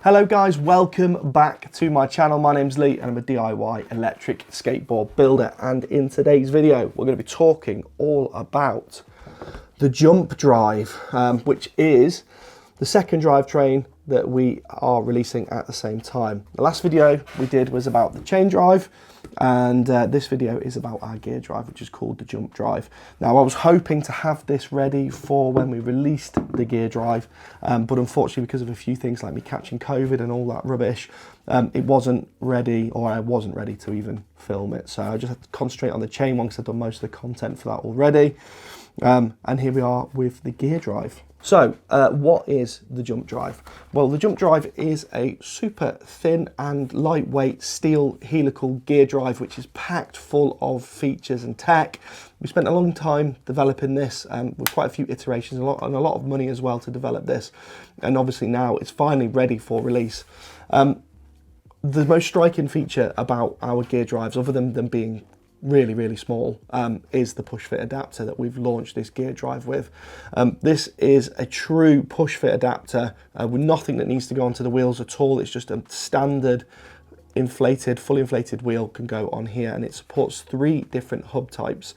Hello guys, welcome back to my channel. My name's Lee and I'm a DIY electric skateboard builder, and in today's video we're going to be talking all about the jump drive, which is the second drivetrain that we are releasing at the same time. The last video we did was about the chain drive, and this video is about our gear drive, which is called the jump drive. Now I was hoping to have this ready for when we released the gear drive, but unfortunately because of a few things like me catching COVID and all that rubbish, it wasn't ready, or I wasn't ready to even film it. So I just had to concentrate on the chain one because I've done most of the content for that already. And here we are with the gear drive. So what is the jump drive? Well, the jump drive is a super thin and lightweight steel helical gear drive which is packed full of features and tech. We spent a long time developing this, with quite a few iterations and a lot of money as well to develop this, and obviously now it's finally ready for release. The most striking feature about our gear drives, other than them being really small, is the push fit adapter that we've launched this gear drive with. This is a true push fit adapter with nothing that needs to go onto the wheels at all. It's just a standard fully inflated wheel can go on here, and it supports 3 different hub types.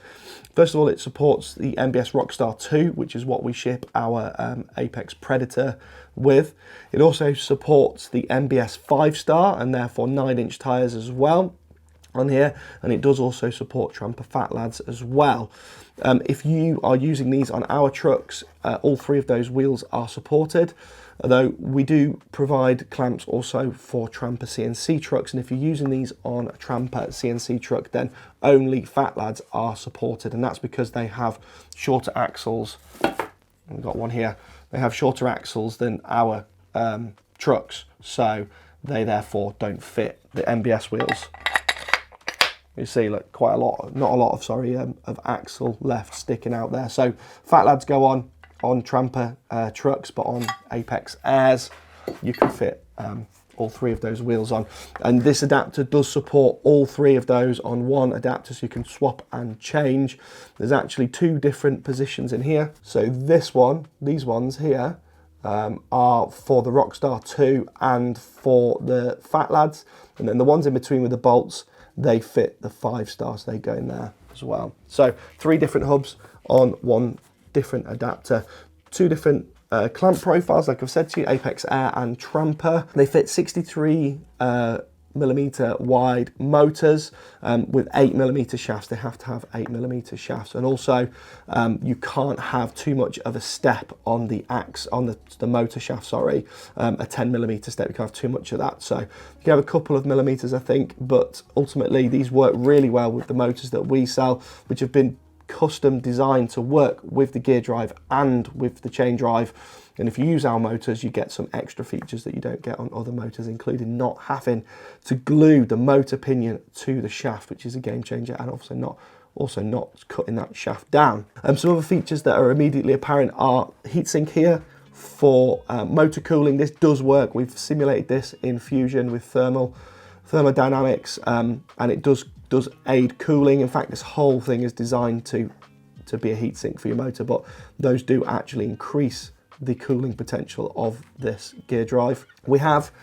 First of all, it supports the MBS Rockstar 2, which is what we ship our Apex Predator with. It also supports the MBS 5-star and therefore 9-inch tires as well on here, and it does also support Tramper Fat Lads as well. If you are using these on our trucks, all 3 of those wheels are supported, although we do provide clamps also for Tramper CNC trucks, and if you're using these on a Tramper CNC truck, then only Fat Lads are supported, and that's because they have shorter axles. We've got one here. They have shorter axles than our trucks, so they therefore don't fit the MBS wheels. You see, look, quite a lot, not a lot of, sorry, of axle left sticking out there. So Fat Lads go on Tramper trucks, but on Apex Airs, you can fit all 3 of those wheels on. And this adapter does support all 3 of those on one adapter, so you can swap and change. There's actually 2 different positions in here. So this one, these ones here, are for the Rockstar 2 and for the Fat Lads. And then the ones in between with the bolts, they fit the 5-star, so they go in there as well. So 3 different hubs on 1 different adapter, 2 different clamp profiles, like I've said to you, Apex Air and Tramper. They fit 63mm wide motors with 8mm shafts. They have to have 8mm shafts, and also you can't have too much of a step on the the motor shaft, sorry, a 10mm step. You can't have too much of that, so you can have a couple of millimeters, I think, but ultimately these work really well with the motors that we sell, which have been custom designed to work with the gear drive and with the chain drive. And if you use our motors, you get some extra features that you don't get on other motors, including not having to glue the motor pinion to the shaft, which is a game changer, and also not cutting that shaft down. Some other features that are immediately apparent are heatsink here for motor cooling. This does work. We've simulated this in Fusion with thermodynamics, and it does aid cooling. In fact, this whole thing is designed to be a heatsink for your motor, but those do actually increase the cooling potential of this gear drive. We have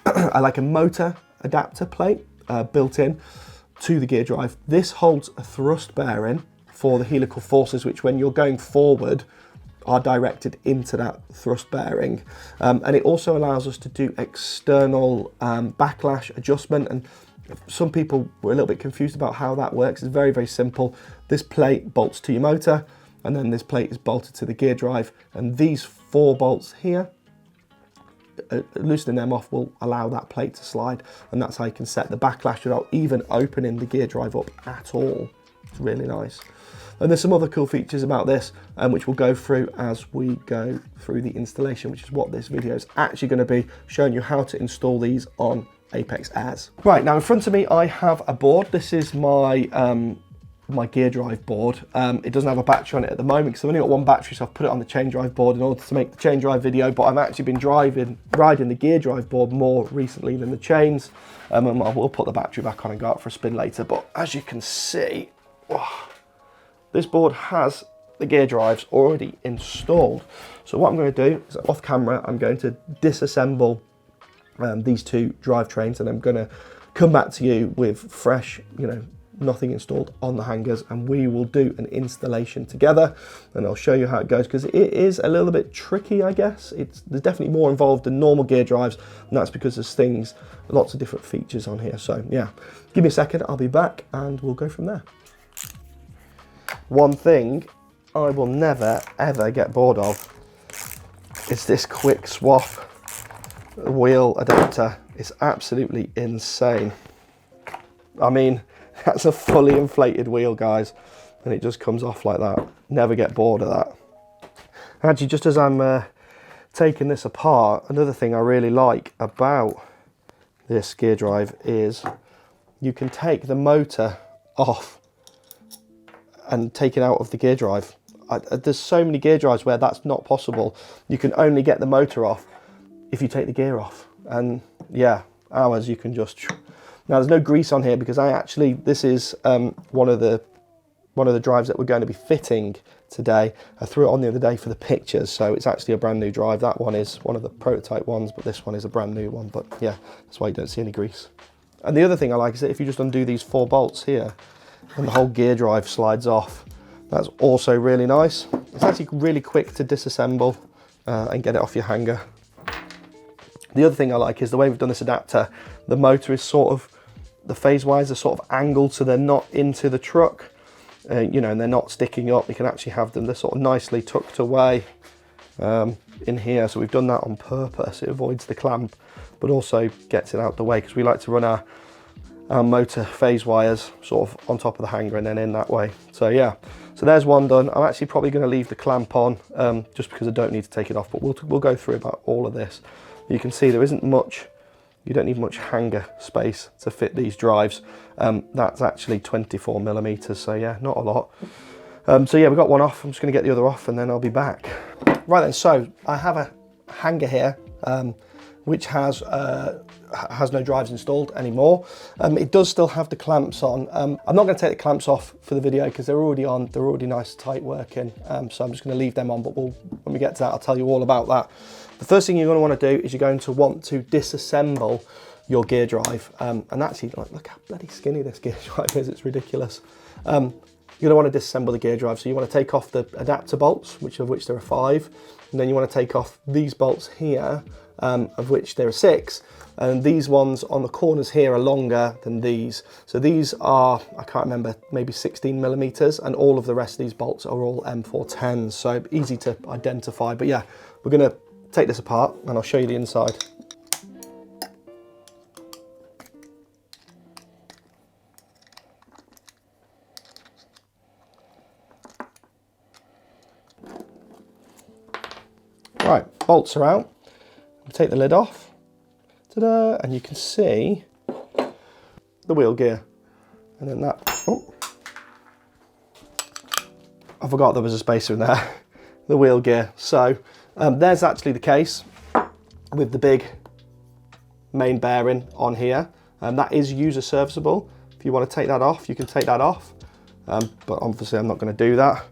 like a motor adapter plate built in to the gear drive. This holds a thrust bearing for the helical forces, which when you're going forward are directed into that thrust bearing, and it also allows us to do external backlash adjustment. And some people were a little bit confused about how that works. It's very simple. This plate bolts to your motor, and then this plate is bolted to the gear drive, and these 4 bolts here, loosening them off will allow that plate to slide, and that's how you can set the backlash without even opening the gear drive up at all. It's really nice. And there's some other cool features about this, which we'll go through as we go through the installation, which is what this video is actually going to be, showing you how to install these on Apex Airs. Right, now in front of me I have a board. This is my my gear drive board. It doesn't have a battery on it at the moment because I've only got 1 battery, so I've put it on the chain drive board in order to make the chain drive video, but I've actually been riding the gear drive board more recently than the chains, and I will put the battery back on and go out for a spin later. But as you can see, this board has the gear drives already installed. So what I'm going to do is, off camera, I'm going to disassemble these two drivetrains, and I'm going to come back to you with fresh, nothing installed on the hangers, and we will do an installation together, and I'll show you how it goes, because it is a little bit tricky, I guess. There's definitely more involved than normal gear drives, and that's because there's lots of different features on here. So yeah, give me a second, I'll be back and we'll go from there. One thing I will never ever get bored of is this quick swap wheel adapter. It's absolutely insane. I mean, that's a fully inflated wheel, guys, and it just comes off like that. Never get bored of that. Actually, just as I'm taking this apart, another thing I really like about this gear drive is you can take the motor off and take it out of the gear drive. There's so many gear drives where that's not possible. You can only get the motor off if you take the gear off. And yeah, ours you can just... Now there's no grease on here because this is one of the drives that we're going to be fitting today. I threw it on the other day for the pictures, so it's actually a brand new drive. That one is one of the prototype ones, but this one is a brand new one. But yeah, that's why you don't see any grease. And the other thing I like is that if you just undo these 4 bolts here, and the whole gear drive slides off. That's also really nice. It's actually really quick to disassemble and get it off your hanger. The other thing I like is the way we've done this adapter, the motor is the phase wires are sort of angled so they're not into the truck, and they're not sticking up. You can actually have them, they're sort of nicely tucked away in here. So we've done that on purpose. It avoids the clamp, but also gets it out the way, because we like to run our motor phase wires sort of on top of the hanger and then in that way. So yeah, so there's one done. I'm actually probably going to leave the clamp on just because I don't need to take it off, but we'll go through about all of this. You can see there isn't much, you don't need much hanger space to fit these drives. That's actually 24 millimeters, so yeah, not a lot. So yeah, we got one off. I'm just going to get the other off and then I'll be back. Right then, so I have a hanger here which has no drives installed anymore. It does still have the clamps on. I'm not going to take the clamps off for the video because they're already on. They're already nice, tight working. So I'm just going to leave them on. But when we get to that, I'll tell you all about that. The first thing you're going to want to do is you're going to want to disassemble your gear drive. And actually, look how bloody skinny this gear drive is. It's ridiculous. You're going to want to disassemble the gear drive. So you want to take off the adapter bolts, of which there are 5. And then you want to take off these bolts here, of which there are 6. And these ones on the corners here are longer than these. So these are, I can't remember, maybe 16 millimeters, and all of the rest of these bolts are all M410s. So easy to identify. But yeah, we're going to take this apart and I'll show you the inside. Right, bolts are out. We'll take the lid off. Ta-da! And you can see the wheel gear. And then that, oh, I forgot there was a spacer in there. The wheel gear. So there's actually the case with the big main bearing on here. That is user serviceable. If you want to take that off, you can take that off. But obviously I'm not going to do that.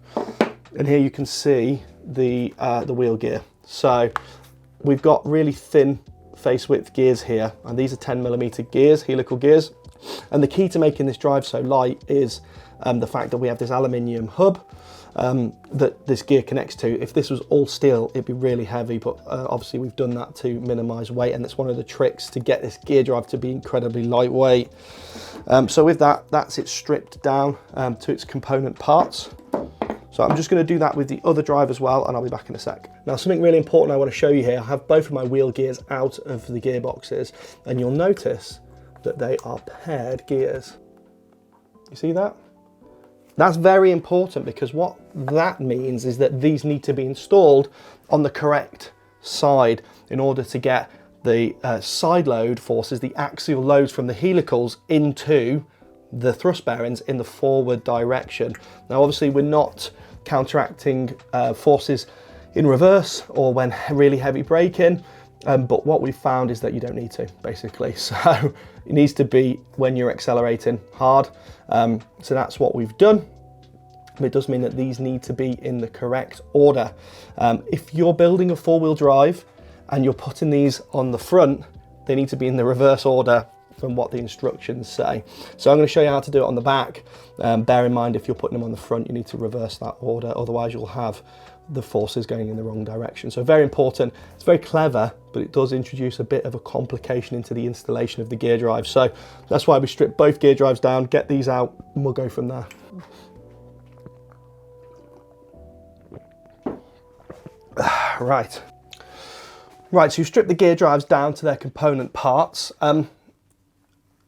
And here you can see the wheel gear. So we've got really thin face width gears here, and these are 10 millimeter gears, helical gears. And the key to making this drive so light is the fact that we have this aluminium hub that this gear connects to. If this was all steel, it'd be really heavy, but obviously we've done that to minimize weight, and that's one of the tricks to get this gear drive to be incredibly lightweight. So with that, that's it stripped down to its component parts. So I'm just going to do that with the other drive as well, and I'll be back in a sec. Now, something really important I want to show you here, I have both of my wheel gears out of the gearboxes, and you'll notice that they are paired gears. You see that? That's very important, because what that means is that these need to be installed on the correct side in order to get the side load forces, the axial loads from the helicals into the thrust bearings in the forward direction. Now obviously we're not counteracting forces in reverse or when really heavy braking, but what we've found is that you don't need to, basically. So it needs to be when you're accelerating hard. So that's what we've done. It does mean that these need to be in the correct order. If you're building a 4-wheel drive and you're putting these on the front, they need to be in the reverse order from what the instructions say. So I'm going to show you how to do it on the back. Bear in mind, if you're putting them on the front, you need to reverse that order, otherwise you'll have the forces going in the wrong direction. So very important. It's very clever, but it does introduce a bit of a complication into the installation of the gear drive. So that's why we strip both gear drives down, get these out, and we'll go from there. Right, so you strip the gear drives down to their component parts.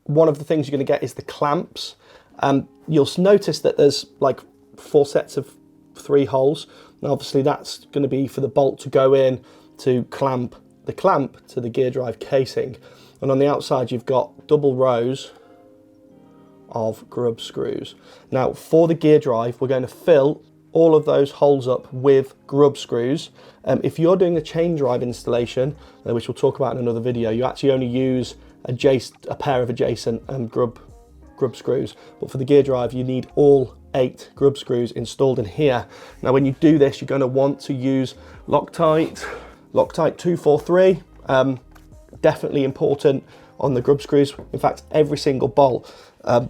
One of the things you're going to get is the clamps. You'll notice that there's like 4 sets of 3 holes. Now obviously that's going to be for the bolt to go in to clamp the clamp to the gear drive casing. And on the outside you've got double rows of grub screws. Now for the gear drive, we're going to fill all of those holes up with grub screws. If you're doing a chain drive installation, which we'll talk about in another video, you actually only use a pair of adjacent grub screws. But for the gear drive, you need all 8 grub screws installed in here. Now when you do this, you're going to want to use Loctite 243. Definitely important on the grub screws. In fact, every single bolt.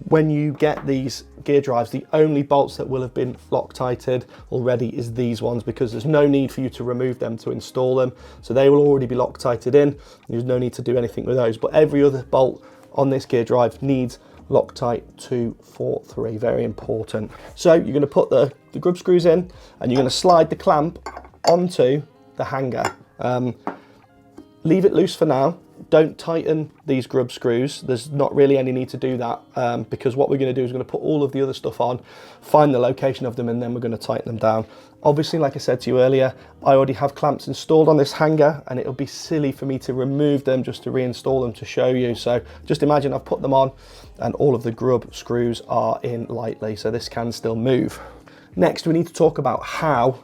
When you get these gear drives, the only bolts that will have been Loctited already is these ones, because there's no need for you to remove them to install them. So they will already be Loctited in. There's no need to do anything with those. But every other bolt on this gear drive needs Loctite 243, very important. So you're going to put the grub screws in, and you're going to slide the clamp onto the hanger. Leave it loose for now. Don't tighten these grub screws. There's not really any need to do that, because what we're going to do is we're going to put all of the other stuff on, find the location of them, and then we're going to tighten them down. Obviously, like I said to you earlier, I already have clamps installed on this hanger, and it'll be silly for me to remove them just to reinstall them to show you. So just imagine I've put them on and all of the grub screws are in lightly, so this can still move. Next, we need to talk about how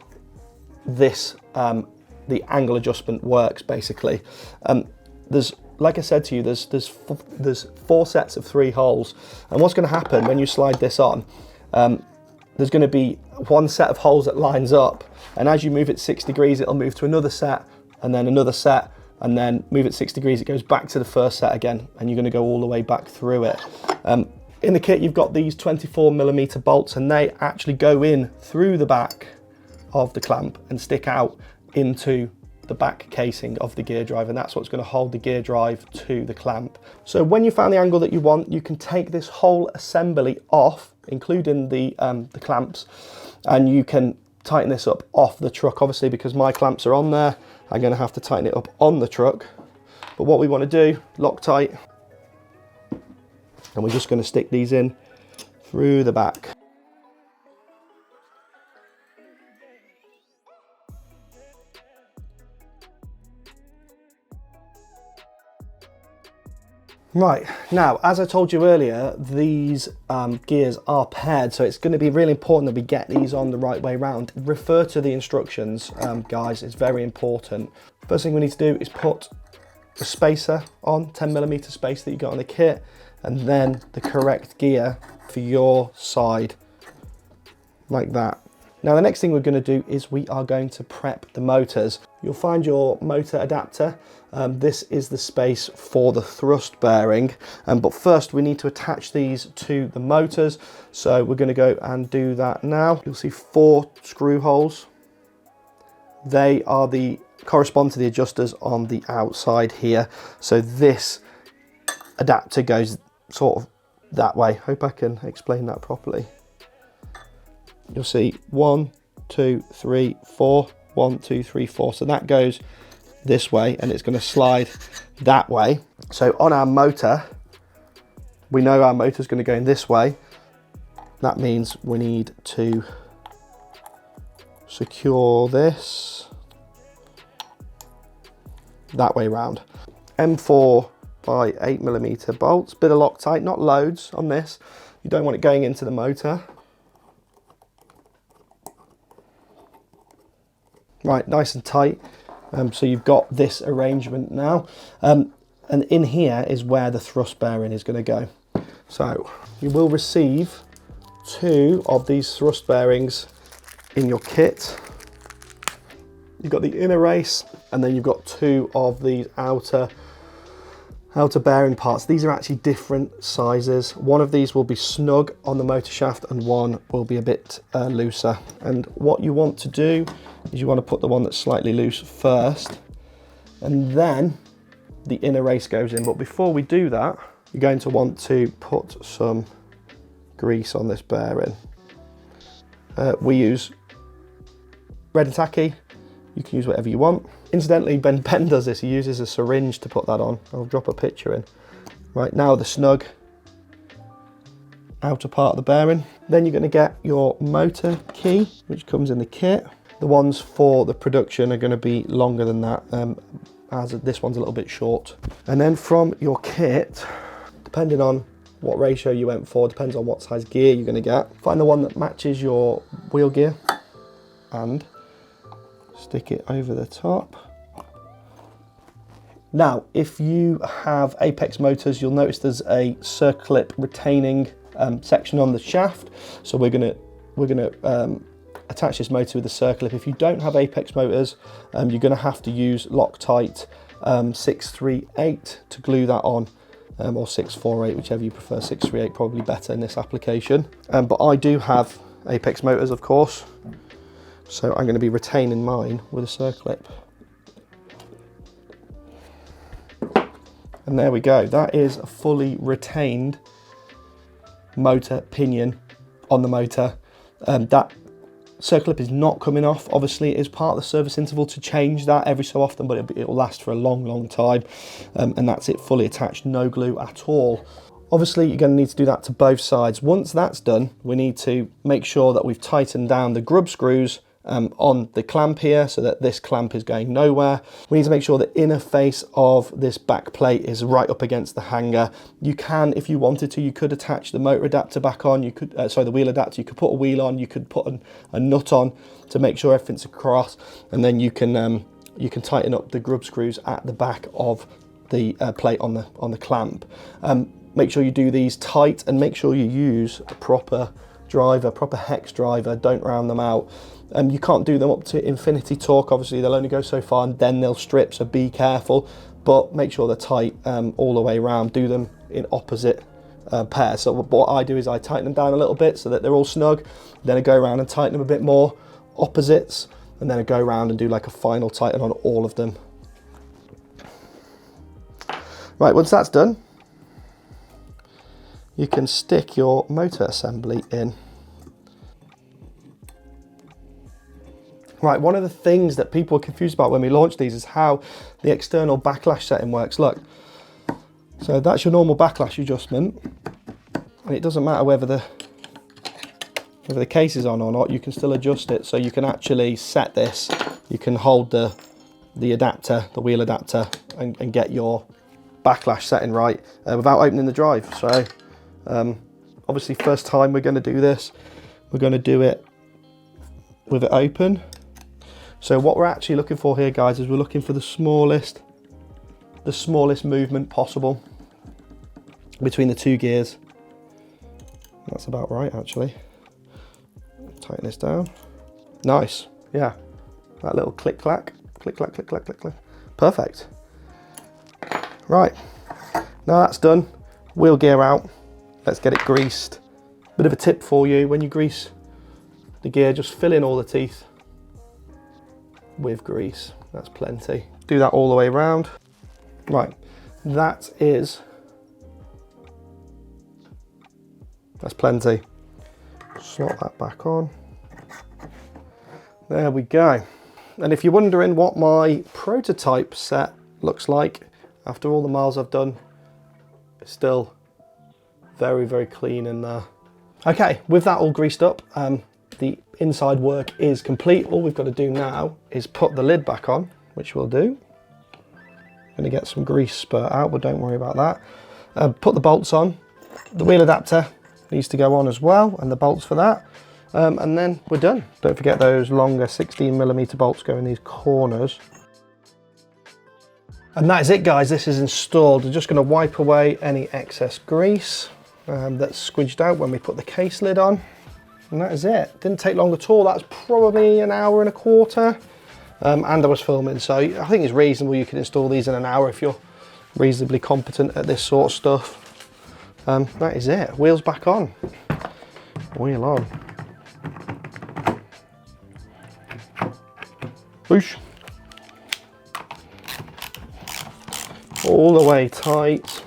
this the angle adjustment works, basically. There's, like I said to you, there's 4 sets of 3 holes, and what's going to happen when you slide this on, there's going to be one set of holes that lines up, and as you move it 6 degrees, it'll move to another set, and then another set, and then move it 6 degrees, it goes back to the first set again, and you're going to go all the way back through it. In the kit, you've got these 24mm bolts, and they actually go in through the back of the clamp and stick out into the back casing of the gear drive, and that's what's going to hold the gear drive to the clamp. So when you found the angle that you want, you can take this whole assembly off, including the clamps, and you can tighten this up off the truck. Obviously, because my clamps are on there, I'm going to have to tighten it up on the truck. But what we want to do, Loctite, and we're just going to stick these in through the back. Right, now, as I told you earlier, these gears are paired, so it's going to be really important that we get these on the right way round. Refer to the instructions, guys, it's very important. First thing we need to do is put the spacer on, 10mm spacer that you got on the kit, and then the correct gear for your side, like that. Now the next thing we're going to do is we are going to prep the motors. You'll find your motor adapter. This is the space for the thrust bearing, but first we need to attach these to the motors, so we're going to go and do that now. You'll see 4 screw holes. They are correspond to the adjusters on the outside here, so this adapter goes sort of that way. Hope I can explain that properly. You'll see 1, 2, 3, 4, 1, 2, 3, 4. So that goes this way, and it's going to slide that way. So on our motor, we know our motor is going to go in this way. That means we need to secure this that way round. M4 by 8mm bolts, bit of Loctite, not loads on this. You don't want it going into the motor. Right, nice and tight. So you've got this arrangement now. And in here is where the thrust bearing is going to go. So you will receive 2 of these thrust bearings in your kit. You've got the inner race, and then you've got 2 of these outer outer bearing parts. These are actually different sizes. One of these will be snug on the motor shaft and one will be a bit looser. And what you want to do is you want to put the one that's slightly loose first, and then the inner race goes in. But before we do that, you're going to want to put some grease on this bearing. We use red and tacky. You can use whatever you want. Incidentally, Ben does this. He uses a syringe to put that on. I'll drop a picture in. Right, now the snug outer part of the bearing. Then you're going to get your motor key, which comes in the kit. The ones for the production are going to be longer than that, as this one's a little bit short. And then from your kit, depending on what ratio you went for, depends on what size gear you're going to get. Find the one that matches your wheel gear and stick it over the top. Now, if you have Apex motors, you'll notice there's a circlip retaining section on the shaft. So we're gonna attach this motor with a circlip. If you don't have Apex motors, you're gonna have to use Loctite 638 to glue that on, or 648, whichever you prefer. 638 probably better in this application. But I do have Apex motors, of course. So I'm going to be retaining mine with a circlip. And there we go. That is a fully retained motor pinion on the motor. That circlip is not coming off. Obviously, it is part of the service interval to change that every so often, but it will last for a long, long time. And that's it, fully attached, no glue at all. Obviously, you're going to need to do that to both sides. Once that's done, we need to make sure that we've tightened down the grub screws on the clamp here, so that this clamp is going nowhere. We need to make sure the inner face of this back plate is right up against the hanger. You can, if you wanted to, you could attach the motor adapter back on. You could, the wheel adapter. You could put a wheel on. You could put a nut on to make sure everything's across, and then you can tighten up the grub screws at the back of the plate on the clamp. Make sure you do these tight, and make sure you use a proper driver, proper hex driver. Don't round them out. You can't do them up to infinity torque. Obviously, they'll only go so far and then they'll strip, so be careful. But make sure they're tight all the way around. Do them in opposite pairs. So what I do is I tighten them down a little bit so that they're all snug. Then I go around and tighten them a bit more, opposites, and then I go around and do like a final tighten on all of them. Right, once that's done, you can stick your motor assembly in. Right, one of the things that people are confused about when we launch these is how the external backlash setting works. Look, so that's your normal backlash adjustment, and it doesn't matter whether the case is on or not, you can still adjust it. So you can actually set this, you can hold the adapter, the wheel adapter, and get your backlash setting right without opening the drive. So obviously, first time we're going to do this, we're going to do it with it open. So what we're actually looking for here, guys, is we're looking for the smallest movement possible between the two gears. That's about right, actually. Tighten this down. Nice, yeah. That little click clack, click clack, click clack, click clack. Perfect. Right, now that's done. Wheel gear out. Let's get it greased. Bit of a tip for you: when you grease the gear, just fill in all the teeth with grease. That's plenty. Do that all the way around. Right, that's plenty. Slot that back on. There we go. And if you're wondering what my prototype set looks like after all the miles I've done, it's still very, very clean in there. Okay, with that all greased up, the inside work is complete. All we've got to do now is put the lid back on, which we'll do. I'm going to get some grease spurt out, but don't worry about that. Put the bolts on. The wheel adapter needs to go on as well, and the bolts for that. And then we're done. Don't forget those longer 16mm bolts go in these corners. And that is it, guys. This is installed. We're just going to wipe away any excess grease that's squidged out when we put the case lid on. And that is it. Didn't take long at all. That's probably an hour and a quarter. And I was filming, so I think it's reasonable you can install these in an hour if you're reasonably competent at this sort of stuff. That is it. Wheels back on. Wheel on. Whoosh. All the way tight.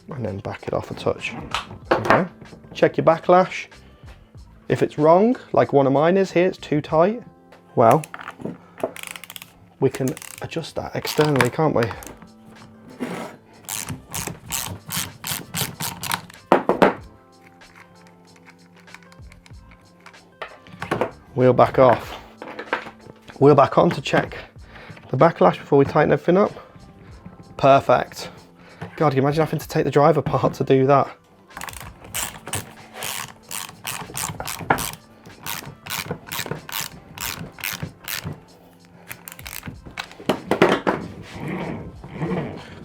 And then back it off a touch. Okay. Check your backlash. If it's wrong, like one of mine is here, it's too tight, well, we can adjust that externally, can't we? Wheel back off. Wheel back on to check the backlash before we tighten everything up. Perfect. God, can you imagine having to take the drive apart to do that?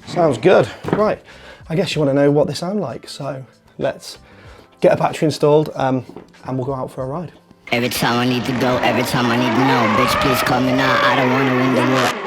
Sounds good. Right, I guess you want to know what they sound like, so let's get a battery installed and we'll go out for a ride. Every time I need to go, every time I need to know, bitch, please call me now, I don't want to win the war.